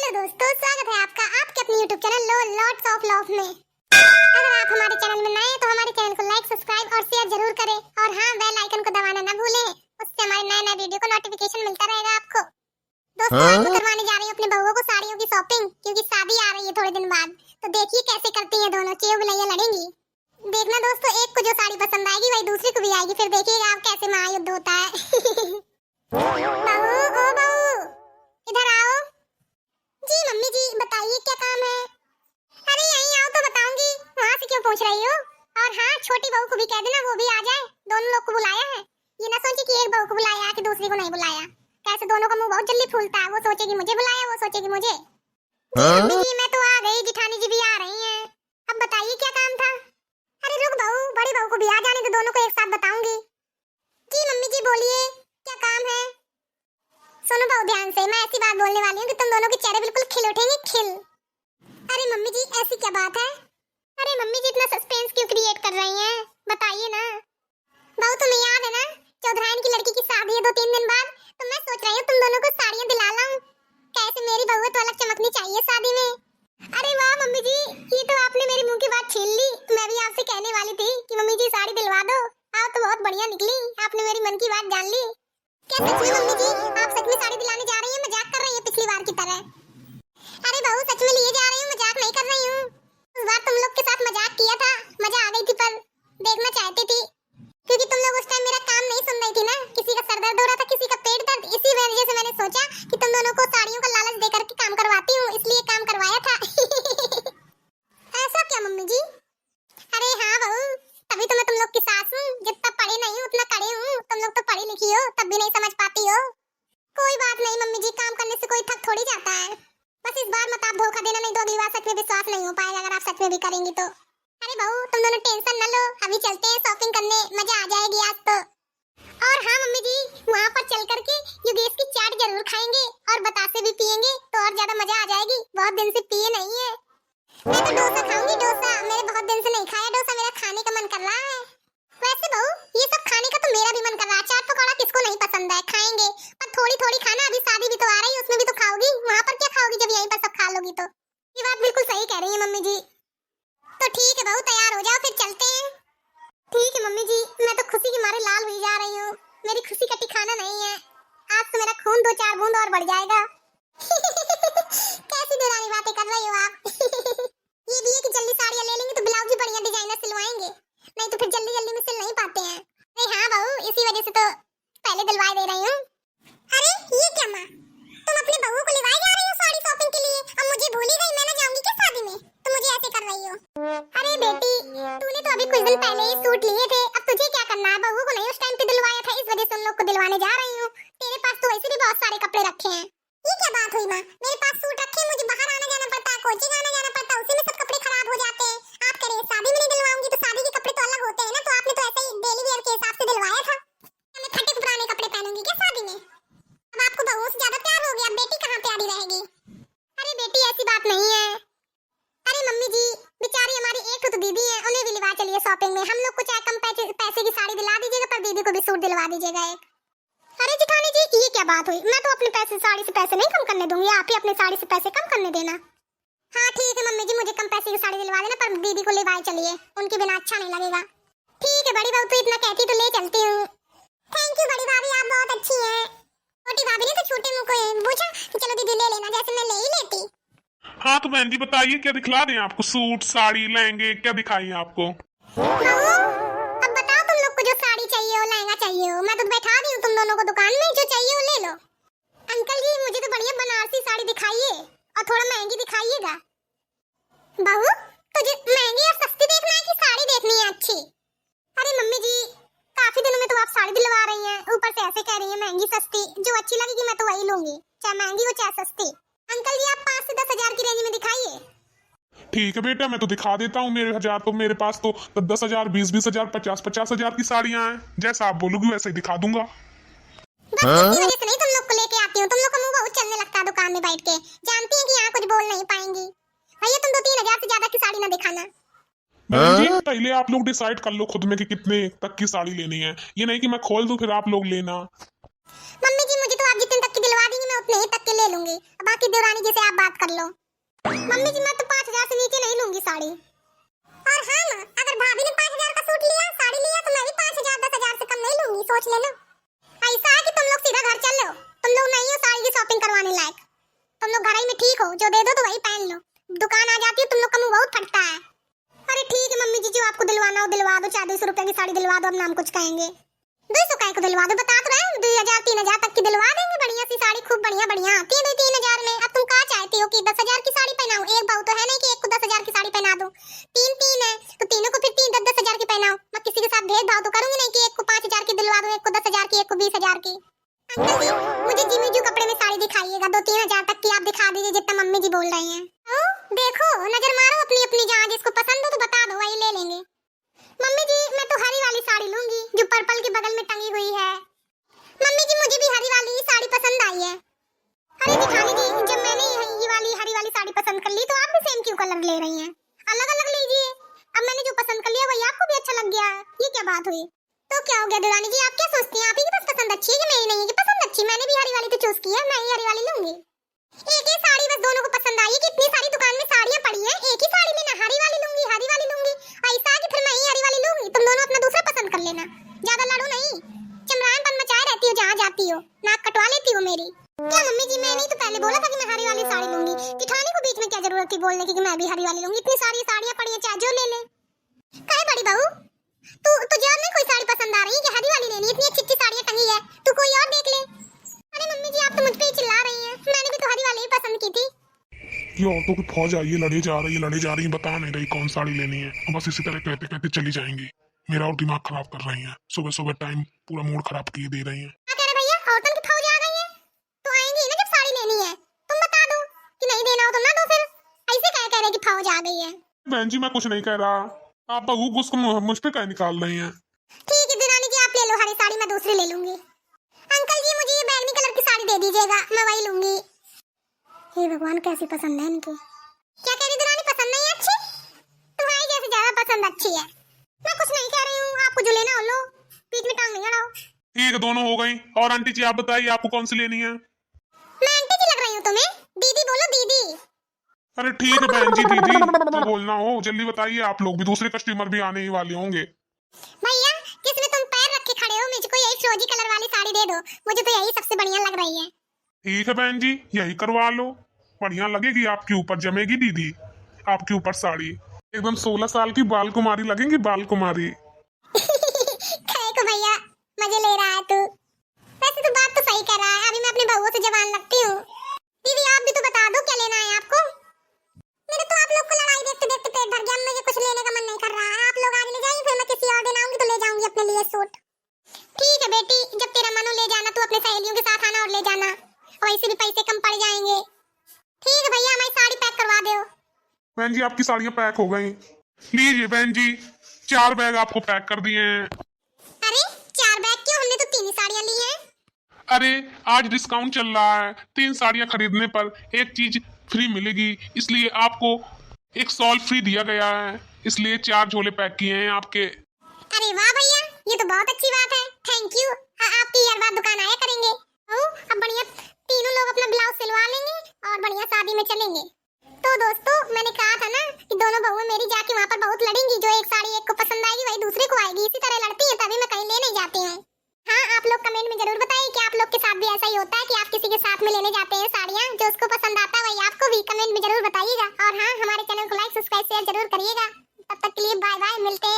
Hello दोस्तों, स्वागत है आपका आपके अपने YouTube channel lots of love में। अगर आप हमारे चैनल में नए हैं तो हमारे चैनल को लाइक, सब्सक्राइब और शेयर जरूर करें और हाँ, बेल आइकन को दबाना ना भूलें। उससे हमारे नए वीडियो को नोटिफिकेशन मिलता रहेगा आपको। दोस्तों, आज मैं करवाने जा रही हूँ अपने बहुओं को साड़ियों की शॉपिंग, क्योंकि शादी आ रही है थोड़े दिन बाद। तो देखिए कैसे करती हैं दोनों, चेव बुलैया लड़ेंगी। देखना दोस्तों, एक को जो साड़ी पसंद आएगी वही दूसरी को भी आएगी। फिर देखिएगा आप कैसे महायुद्ध होता है। बहू, ओ बहू, इधर आओ। जी मम्मी जी, बताइए क्या काम है? अरे यहीं आओ तो बताऊंगी, वहाँ से क्यों पूछ रही हो? और हाँ, छोटी बहू को भी कह देना वो भी आ जाए। दोनों लोग को बुलाया है, ये ना सोचे कि एक बहू को बुलाया कि दूसरी को नहीं बुलाया। कैसे दोनों का मुंह बहुत जल्दी फूलता है, वो सोचेगी मुझे बुलाया, वो सोचेगी मुझे। मम्मी जी मैं तो आ गई, जिठानी जी भी आ रही हैं। अब बताइए क्या काम था? अरे रुक बहू, बड़ी बहू को भी आ जाने तो दोनों को एक साथ बताऊंगी। जी मम्मी जी बोलिए, क्या काम है? सुनो बहू ध्यान से, मैं ऐसी बात बोलने वाली हूँ कि तुम दोनों के चेहरे बिल्कुल खिल उठेंगे, खिल। अरे मम्मी जी ऐसी क्या बात है? अरे मम्मी जी इतना सस्पेंस क्यों क्रिएट कर रही हैं? बताइए ना। बहू तुम्हें याद है ना, चौधराइन की लड़की की शादी है 2-3 दिन बाद, तो मैं सोच रही हूँ तुम दोनों को साड़ियाँ दिला लाऊं। कैसे मेरी बहू तो अलग चमकनी चाहिए शादी में। अरे वाह मम्मी जी, ये तो आपने मेरे मुंह की बात छीन ली। मैं भी आपसे कहने वाली थी कि मम्मी जी साड़ी दिलवा दो। आप तो बहुत बढ़िया निकली, आपने मेरी मन की बात जान ली। क्या सच में मम्मी जी आप सच में साड़ी दिलाने जा रही हैं, मजाक कर रही हैं पिछली बार की तरह? अरे बहू सच में लिए जा रही हूँ, मजाक नहीं कर रही हूँ। उस बार तुम लोग के साथ मजाक किया था, मजा आ गई थी, पर देखना चाहती थी क्योंकि तुम लोग उस टाइम मेरा काम नहीं सुन रही थी ना। किसी का सर दर्द हो रहा था, किसी का पेट दर्द, इसी वजह से मैंने सोचा कि तुम दोनों को साड़ियों का लालच देकर के काम करवाती हूँ, इसलिए काम करवाया था। ऐसा क्या मम्मी जी? अरे हाँ बहू, तभी तो मैं तुम लोग की सास हूँ। जितना पढ़े नहीं उतना कड़े हूँ। तुम लोग तो पढ़ी लिखी हो, तब भी नहीं समझ पाती हो। कोई बात नहीं मम्मी जी, काम करने से कोई थक थोड़ी जाता है। बस इस बार मत आप धोखा देना, नहीं तो अगली बार सच में विश्वास नहीं हो पाएगा अगर आप सच में भी करेंगी तो। अरे बहू तुम दोनों टेंशन न लो, अभी चलते हैं शॉपिंग करने, मजा आ जाएगी आज तो। और हाँ मम्मी जी, वहाँ पर चल करके योगेश की चाट जरूर खाएंगे और बतासे भी पियेंगे तो और ज्यादा मजा आ जाएगी। बहुत दिन से पिए नहीं है। मैं तो डोसा खाऊंगी, डोसा। मेरे बहुत दिन से नहीं खाया डोसा, मेरा खाने का मन कर रहा है। वैसे बहू ये सब खाने का तो मेरा भी मन कर रहा है। चाट पकौड़ा किसको नहीं पसंद है, खाएंगे पर थोड़ी थोड़ी खाना। अभी शादी भी तो आ रही है, उसमें भी तो खाओगी। वहाँ पर क्या खाओगी जब यहीं पर सब खा लोगी? तो ये बात बिल्कुल सही कह रही है मम्मी जी। तो ठीक है बहू, तैयार हो जाओ, फिर चलते हैं। ठीक है मम्मी जी, मैं तो खुशी के मारे लाल हुई जा रही हूँ। मेरी खुशी का ठिकाना नहीं है। आज तो मेरा खून 2-4 बूंद और बढ़ जाएगा। कैसी दुरानी बातें कर रही हो आप? ये भी है कि जल्दी साड़ियाँ ले लेंगे तो ब्लाउज भी बढ़िया डिजाइनर सिलवाएंगे, नहीं तो फिर जल्दी जल्दी में सिल नहीं पाते हैं। अरे हाँ बहू, इसी वजह से तो पहले दिलवा दे रही हूँ। अरे ये क्या माँ, तुम अपनी बहू को लेवाए जा रही हो साड़ी शॉपिंग के लिए? अब मुझे भूल ही गई, मैं ना जाऊंगी क्या शादी में? तुम मुझे ऐसे कर रही हो। अरे बेटी, तूने तो अभी कुछ दिन पहले ही सूट लिए थे, अब तुझे क्या करना है? बहू को नहीं उस टाइम पे दिलवाया था, इस वजह से उन लोग को दिलवाने जा रही हूँ। तेरे पास तो वैसे भी बहुत सारे कपड़े रखे हैं। ये क्या बात हुई माँ? मेरे पास सूट रखे हैं, मुझे बाहर आना जाना पड़ता है, कोचिंग आना जाना पड़ता है, उसी में सब कपड़े खराब हो जाते हैं। आप कह रही शादी में नहीं दिलवाऊंगी, तो शादी के कपड़े तो अलग होते हैं ना। तो आपने तो ऐसे ही डेली वेयर के हिसाब से दिलवाया था। मैं फटे पुराने कपड़े पहनूंगी क्या शादी में? अब आपको बहुओं से ज्यादा प्यार हो गया, बेटी कहाँ प्यारी रहेगी? अरे बेटी ऐसी बात नहीं है। अरे मम्मी जी, बेचारी हमारी एक तो दीदी है, उन्हें भी लिवा चलिए शॉपिंग में। हम लोग को चाहे कम पैसे की साड़ी दिला दीजिएगा, पर दीदी को भी सूट दिलवा दीजिएगा एक। अरे जिठानी जी ये क्या बात हुई? मैं तो अपने पैसे साड़ी से पैसे नहीं कम करने दूंगी, आप ही अपने साड़ी से पैसे कम करने देना। हाँ ठीक है मम्मी जी, मुझे कम पैसे की साड़ी दिलवा देना, पर दीदी को लेवाए चलिए, उनके बिना अच्छा नहीं लगेगा। ठीक है बड़ी बहू, तो इतना कहती तो ले चलती हूँ। थैंक यू बड़ी भाभी, आप बहुत अच्छी हैं। छोटी भाभी ने तो छोटे मुंह को पूछा कि चलो दीदी ले लेना, जैसे मैं ले ही लेती। हाँ तो बहन जी बताइए क्या दिखला दें आपको? सूट, साड़ी, लहंगे क्या दिखाइए आपको? बहू अब बताओ, तुम लोग को जो साड़ी चाहिए हो, लहंगा चाहिए हो, मैं तो बैठा दी हूँ तुम दोनों को दुकान में, जो चाहिए हो ले लो। अंकल जी मुझे तो बढ़िया बनारसी साड़ी दिखाइए और थोड़ा महंगी दिखाइएगा। बहू तुझे महंगी और सस्ती देखना है कि साड़ी देखनी है अच्छी? अरे मम्मी जी काफी दिनों में तो आप साड़ी दिलवा रही हैं, ऊपर से ऐसे कह रही हैं महंगी सस्ती। जो अच्छी लगेगी मैं तो वही लूंगी, चाहे महंगी हो चाहे सस्ती। अंकल जी आप 5 से 10 हजार की रेंज में दिखाइए। ठीक है बेटा, मैं तो दिखा देता हूँ। मेरे पास तो 10,000, 20,000, 50,000 की साड़ियाँ हैं। जैसा आप बोलोगी वैसे ही दिखा दूंगा। बस इसी वजह से नहीं तुम लोग को लेके आती हूँ। तुम लोग का मुंह बहुत चलने लगता है दुकान में बैठ के, जानती हैं कि यहाँ कुछ बोल नहीं पाएंगी। भैया तुम 2-3 हजार से ज्यादा की साड़ी ना दिखाना। बहन जी पहले आप लोग डिसाइड कर लो खुद में कि कितने तक की साड़ी लेनी है। ये नहीं कि मैं खोल दूं फिर आप लोग लेना। मम्मी जी मुझे तो आप जितने तक की दिलवा देंगी मैं उतने ही तक के ले लूंगी, बाकी देवरानी जी से आप बात कर लो। मम्मी जी मैं तो 5000 से नीचे नहीं लूंगी साड़ी। और हाँ माँ, अगर भाभी ने 5000 का सूट लिया, साड़ी लिया तो मैं भी 5000 10,000 से कम नहीं लूंगी, सोच लेना। ऐसा है कि तुम लोग सीधा घर चल लो, तुम लोग नहीं हो साड़ी की शॉपिंग करवाने लायक, तुम लोग घर ही में ठीक हो, जो दे दो तो वही पहन लो। दुकान आ जाती है तुम लोग का मुंह बहुत फटता है। अरे ठीक है मम्मी जी, जो आपको दिलवाना हो दिलवा दो, 400 रुपए की साड़ी दिलवा दो, अब नाम कुछ कहेंगे। 200 का को दिलवा दो, बता तो रहे 2000 3000 तक की दिलवा देंगे, बढ़िया सी साड़ी, खूब बढ़िया बढ़िया आती है 3000 में। अब तुम क्या चाहती हो कि 10,000 की साड़ी पहनाऊं? एक बहू तो है नहीं कि एक को 10,000 की साड़ी पहना दूं, तीन है तो तीनों को फिर 10,000 की पहनाऊं। मैं किसी के साथ भेदभाव तो करूंगी नहीं कि एक को 5,000 की दिलवा दूं, एक को 10,000 की, एक को 20,000 की। अंकल जी मुझे जिमीजू कपड़े में साड़ी दिखाइएगा, 2-3 तक की आप दिखा दीजिए जितना मम्मी जी बोल रही हैं। देखो नजर मारो अपनी अपनी, जहाँ जिसको पसंद हो तो बता दो, वही ले लेंगे। मम्मी जी मैं तो हरी वाली साड़ी लूंगी जो पर्पल के बगल में टंगी हुई है। मम्मी जी मुझे भी हरी वाली साड़ी पसंद आई है। अरे जेठानी जी जब मैंने ये वाली हरी वाली साड़ी पसंद कर ली तो आप भी सेम क्यों कलर ले रही हैं? अलग अलग लीजिए। अब मैंने जो पसंद कर लिया वही आपको भी अच्छा लग गया, ये क्या बात हुई? तो क्या हो गया देवरानी जी, आप क्या सोचती हैं? आप ही की बस पसंद अच्छी है कि मेरी नहीं है कि पसंद अच्छी? मैंने भी हरी वाली तो चूज की है, मैं ही हरी वाली लूंगी। एक ही साड़ी बस दोनों को पसंद आई है कि इतनी सारी दुकान में साड़ियां पड़ी हैं, एक ही साड़ी में ना हरी वाली लूंगी ऐसा कि फिर मैं ही हरी वाली लूंगी, तुम दोनों अपना दूसरा पसंद कर लेना, ज्यादा लड़ो नहीं। चमरानपन मचाए रहती हो जहाँ जाती हो, नाक कटवा लेती हो मेरी। क्या मम्मी जी मैंने तो पहले बोला था कि मैं हरी वाली साड़ी लूंगी, जेठानी को बीच में क्या जरूरत थी बोलने की कि मैं भी हरी वाली लूंगी? इतनी सारी साड़ियां पड़ी हैं, चाहे जो ले ले। काहे बड़ी बहू तू तुझे और नहीं कोई साड़ी पसंद आ रही है कि हरी वाली लेनी? इतनी अच्छी अच्छी साड़ियां टंगी है, तू कोई और देख ले। अरे मम्मी जी आप तो मुझ पे ही चिल्ला रही हैं, मैंने भी तो हरी वाली ही पसंद की थी। ये औरतों की फौज आई है, लड़े जा रही है, बता नहीं रही कौन साड़ी लेनी है, बस इसी तरह कहते कहते चली जाएंगी। मेरा और दिमाग खराब कर रही हैं, सुबह सुबह टाइम पूरा मूड खराब किए दे रही हैं। क्या कह रहे भैया, औरतों की फौज आ गई है? तो आएंगी ना जब साड़ी लेनी है, तुम बता दो कि नहीं देना हो तो ना दो, फिर ऐसे कह रहे कि फौज आ गई है। बहन जी मैं कुछ नहीं कह रहा, आप बहू गुस्सा मुझ पे कह निकाल रही हैं। ठीक है दुरानी जी आप ले लो हरी साड़ी, मैं दूसरी ले लूंगी। अंकल जी मुझे ये बैंगनी कलर की साड़ी दे दीजिएगा, मैं वही लूंगी। हे भगवान कैसी पसंद है इनकी। क्या कह रही दुरानी, पसंद नहीं अच्छी? तुम्हारी जैसे ज्यादा पसंद अच्छी है। मैं कुछ नहीं कह रही हूँ, आपको जो लेना हो लो, बीच में टांग नहीं अड़ाओ। ठीक है दोनों हो गई। और आंटी जी आप बताइए आपको कौन सी लेनी है? मैं आंटी जी लग रही हूँ तुम्हें? दीदी बोलो दीदी। अरे ठीक है बहन जी, दीदी तो बोलना हो जल्दी बताइए, आप लोग भी, दूसरे कस्टमर भी आने ही वाले होंगे। भैया जिसमें तुम पैर रख के खड़े हो मुझको यही फिरोजी कलर वाली साड़ी दे दो, मुझे तो यही सबसे बढ़िया लग रही है। ठीक है बहन जी यही करवा लो, बढ़िया लगेगी आपके ऊपर, जमेगी दीदी आपके ऊपर साड़ी, एकदम 16 साल की बाल कुमारी लगेंगी, बाल कुमारी। खाए को भैया मजे ले रहा है तू। वैसे तो बात तो सही कर रहा है, अभी मैं अपने बहू से जवान लगती हूँ। दीदी आप भी तो बता दो क्या लेना है आपको? मेरे तो आप लोग को लड़ाई देखते देखते पेट भर गया, मुझे कुछ लेने का मन नहीं कर रहा है। आप लोग आज ले जाइए, फिर मैं किसी और दिन आऊंगी तो ले जाऊंगी अपने लिए सूट। ठीक है बेटी, जब तेरा मन हो ले जाना, तू अपने सहेलियों के साथ आना और ले जाना, वैसे भी पैसे कम पड़ जाएंगे। ठीक है भैया हमारी साड़ी पैक करवा दो। बहन जी आपकी साड़ियाँ पैक हो गई, लीजिए बहन जी 4 बैग आपको पैक कर दिए हैं। अरे 4 बैग क्यों, हमने तो 3 ही साड़ियाँ ली हैं। अरे आज डिस्काउंट चल रहा है, 3 साड़ियाँ खरीदने पर एक चीज फ्री मिलेगी, इसलिए आपको एक शॉल फ्री दिया गया है, इसलिए 4 झोले पैक किए हैं आपके। अरे वाह भैया ये तो बहुत अच्छी बात है, थैंक यू। आपकी हर बार दुकान आया करेंगे। अब बढ़िया तीनों लोग अपना ब्लाउज सिलवा लेंगे और बढ़िया शादी में चलेंगे। तो दोस्तों मैंने कहा था ना कि दोनों बहुएं मेरी जाके वहाँ पर बहुत लड़ेंगी, जो एक साड़ी एक को पसंद आएगी वही दूसरे को आएगी, इसी तरह लड़ती हैं, तभी मैं कहीं ले नहीं जाती हूँ। हाँ आप लोग कमेंट में जरूर बताइए कि आप लोग के साथ भी ऐसा ही होता है कि आप किसी के साथ में लेने जाते हैं साड़ियाँ, जो उसको पसंद आता है वही आपको भी कमेंट में जरूर बताइएगा। और हाँ हमारे चैनल को लाइक सब्सक्राइब शेयर जरूर करिएगा। तब तक के लिए बाय बाय, मिलते हैं।